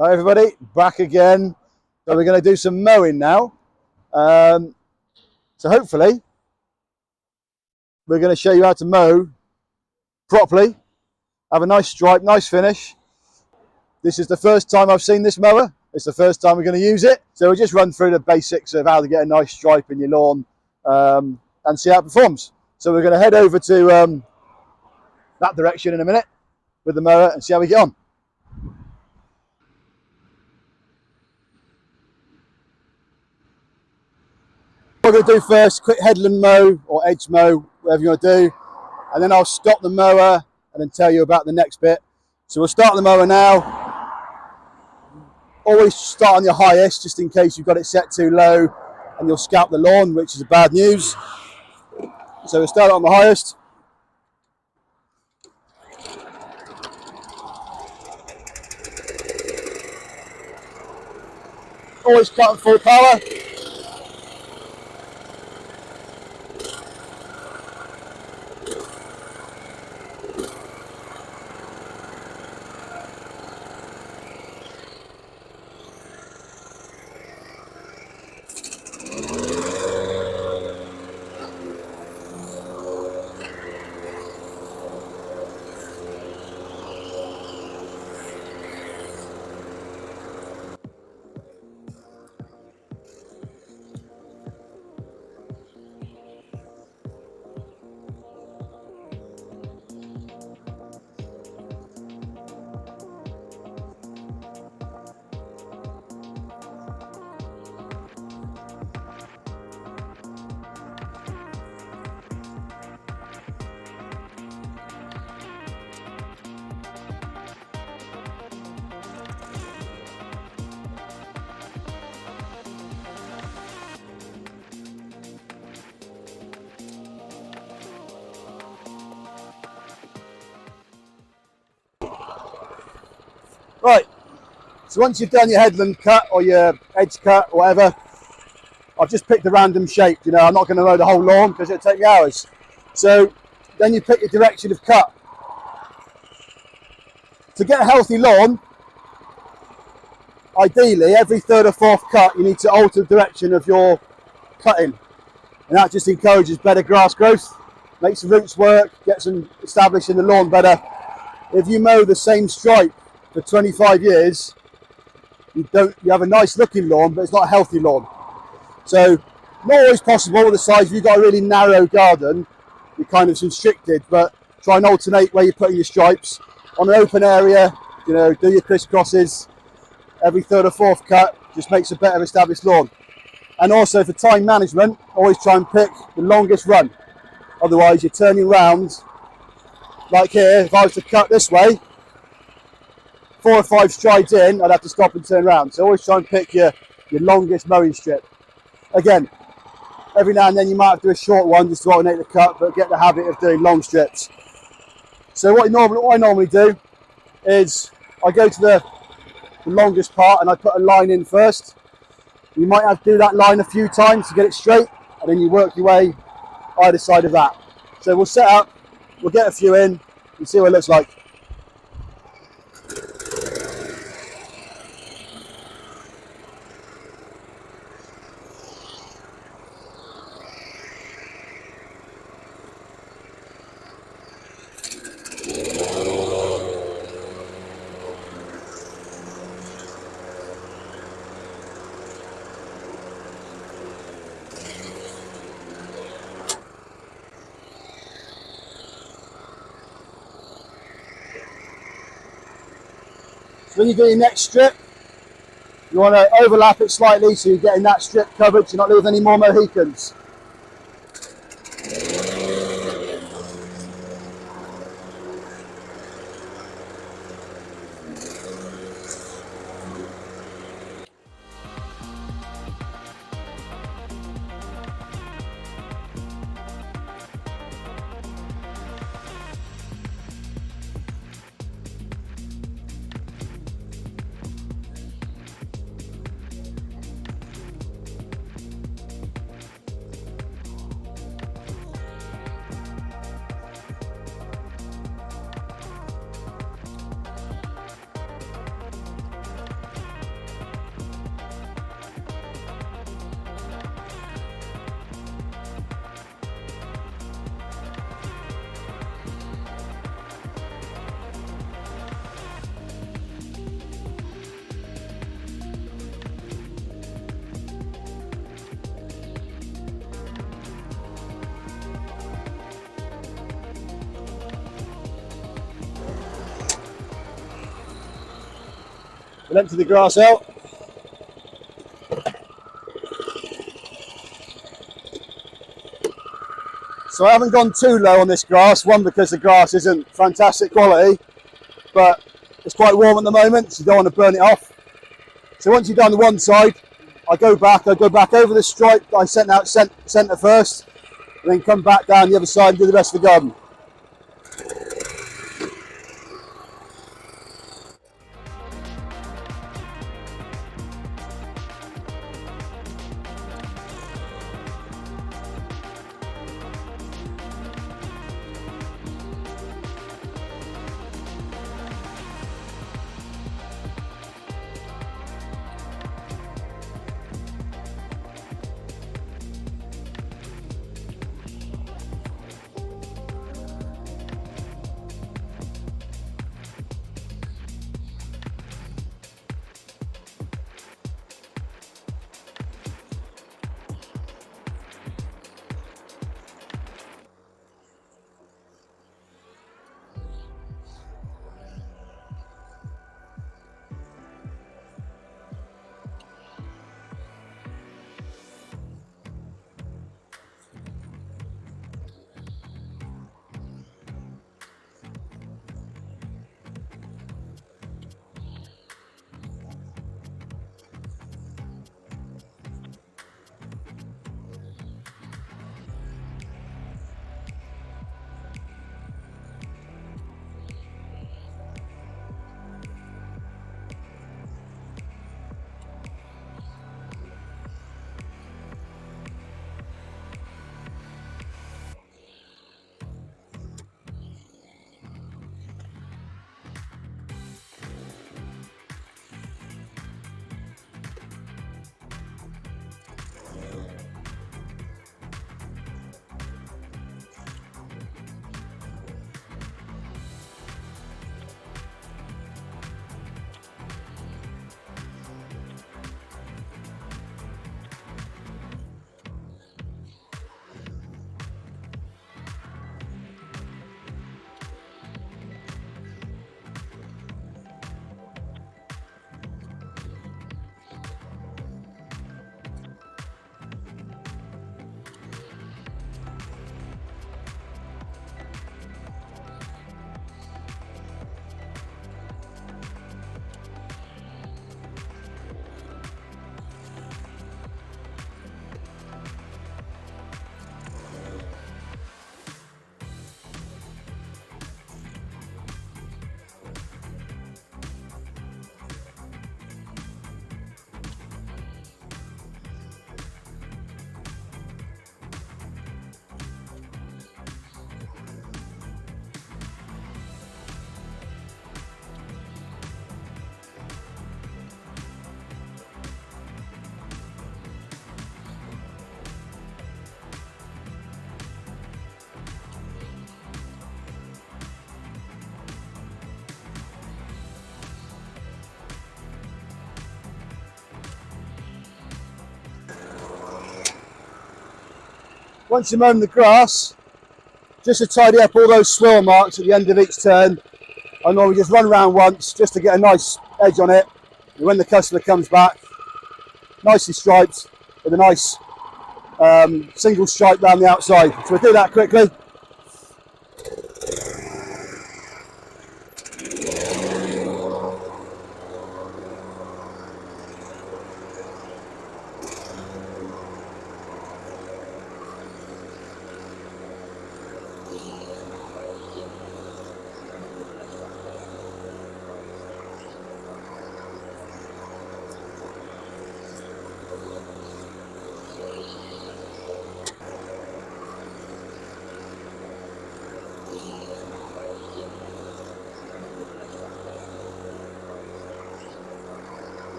Hi everybody, back again. So we're going to do some mowing now. So hopefully we're going to show you how to mow properly, have a nice stripe, nice finish. This is the first time I've seen this mower. It's the first time we're going to use it. So we'll just run through the basics of how to get a nice stripe in your lawn and see how it performs. So we're going to head over to that direction in a minute with the mower and see how we get on. What we're going to do first, quick headland mow or edge mow, whatever you want to do, and then I'll stop the mower and then tell you about the next bit. So we'll start the mower now. Always start on your highest, just in case you've got it set too low and you'll scalp the lawn, which is bad news. So we'll start on the highest. Always cut at full power. Right, so once you've done your headland cut or your edge cut or whatever, I've just picked a random shape. You know, I'm not going to mow the whole lawn because it'll take me hours. So then you pick your direction of cut. To get a healthy lawn, ideally every third or fourth cut you need to alter the direction of your cutting, and that just encourages better grass growth, makes the roots work, gets them established in the lawn better. If you mow the same stripe for 25 years, you have a nice looking lawn, but it's not a healthy lawn. So not always possible with the size. If you've got a really narrow garden, you're kind of constricted, but try and alternate where you're putting your stripes. On an open area, you know, do your crisscrosses every third or fourth cut, just makes a better established lawn. And also for time management, always try and pick the longest run. Otherwise you're turning round, like here, if I was to cut this way, 4 or 5 strides in, I'd have to stop and turn around. So always try and pick your longest mowing strip. Again, every now and then you might have to do a short one just to alternate the cut, but get the habit of doing long strips. So what I normally do is I go to the longest part and I put a line in first. You might have to do that line a few times to get it straight, and then you work your way either side of that. So we'll set up, we'll get a few in and see what it looks like. So when you do your next strip, you want to overlap it slightly so you're getting that strip covered so you're not leaving any more Mohicans. We'll empty the grass out. So I haven't gone too low on this grass, one because the grass isn't fantastic quality, but it's quite warm at the moment, so you don't want to burn it off. So once you've done the one side, I go back over the stripe that I sent out centre first, and then come back down the other side and do the rest of the garden. Once you've mown the grass, just to tidy up all those swirl marks at the end of each turn, I normally just run around once just to get a nice edge on it. And when the customer comes back, nicely striped with a nice single stripe around the outside. So we'll do that quickly.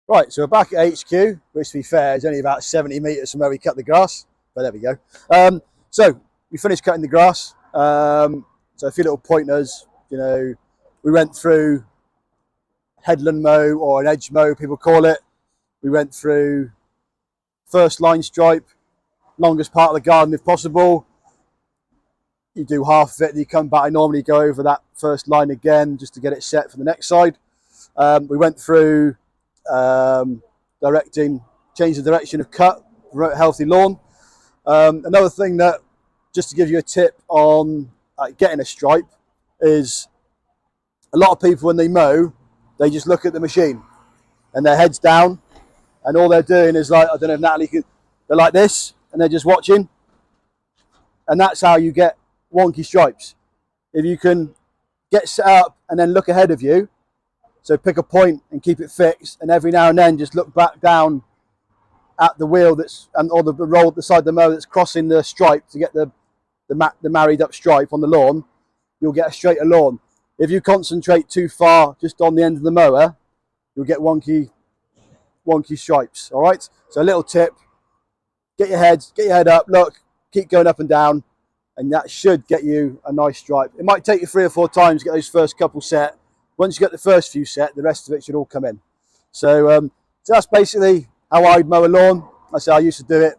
Right, so we're back at HQ, which to be fair is only about 70 metres from where we cut the grass, but there we go. So we finished cutting the grass. So a few little pointers, you know, we went through headland mow or an edge mow, people call it. We went through first line stripe, longest part of the garden if possible. You do half of it, you come back. I normally go over that first line again just to get it set for the next side. We went through change the direction of cut, promote a healthy lawn. Another thing that, just to give you a tip on getting a stripe, is a lot of people when they mow, they just look at the machine and their head's down, and all they're doing is like, I don't know if Natalie could, they're like this and they're just watching, and that's how you get wonky stripes. If you can get set up and then look ahead of you, so pick a point and keep it fixed, and every now and then just look back down at the wheel or the roll at the side of the mower that's crossing the stripe to get the married up stripe on the lawn, you'll get a straighter lawn. If you concentrate too far just on the end of the mower, you'll get wonky stripes. All right, so a little tip: get your head up, look, keep going up and down, and that should get you a nice stripe. It might take you 3 or 4 times to get those first couple set. Once you get the first few set, the rest of it should all come in. So that's basically how I mow a lawn. I say I used to do it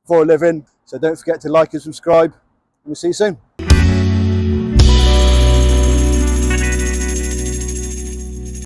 for a living. So don't forget to like and subscribe, and we'll see you soon.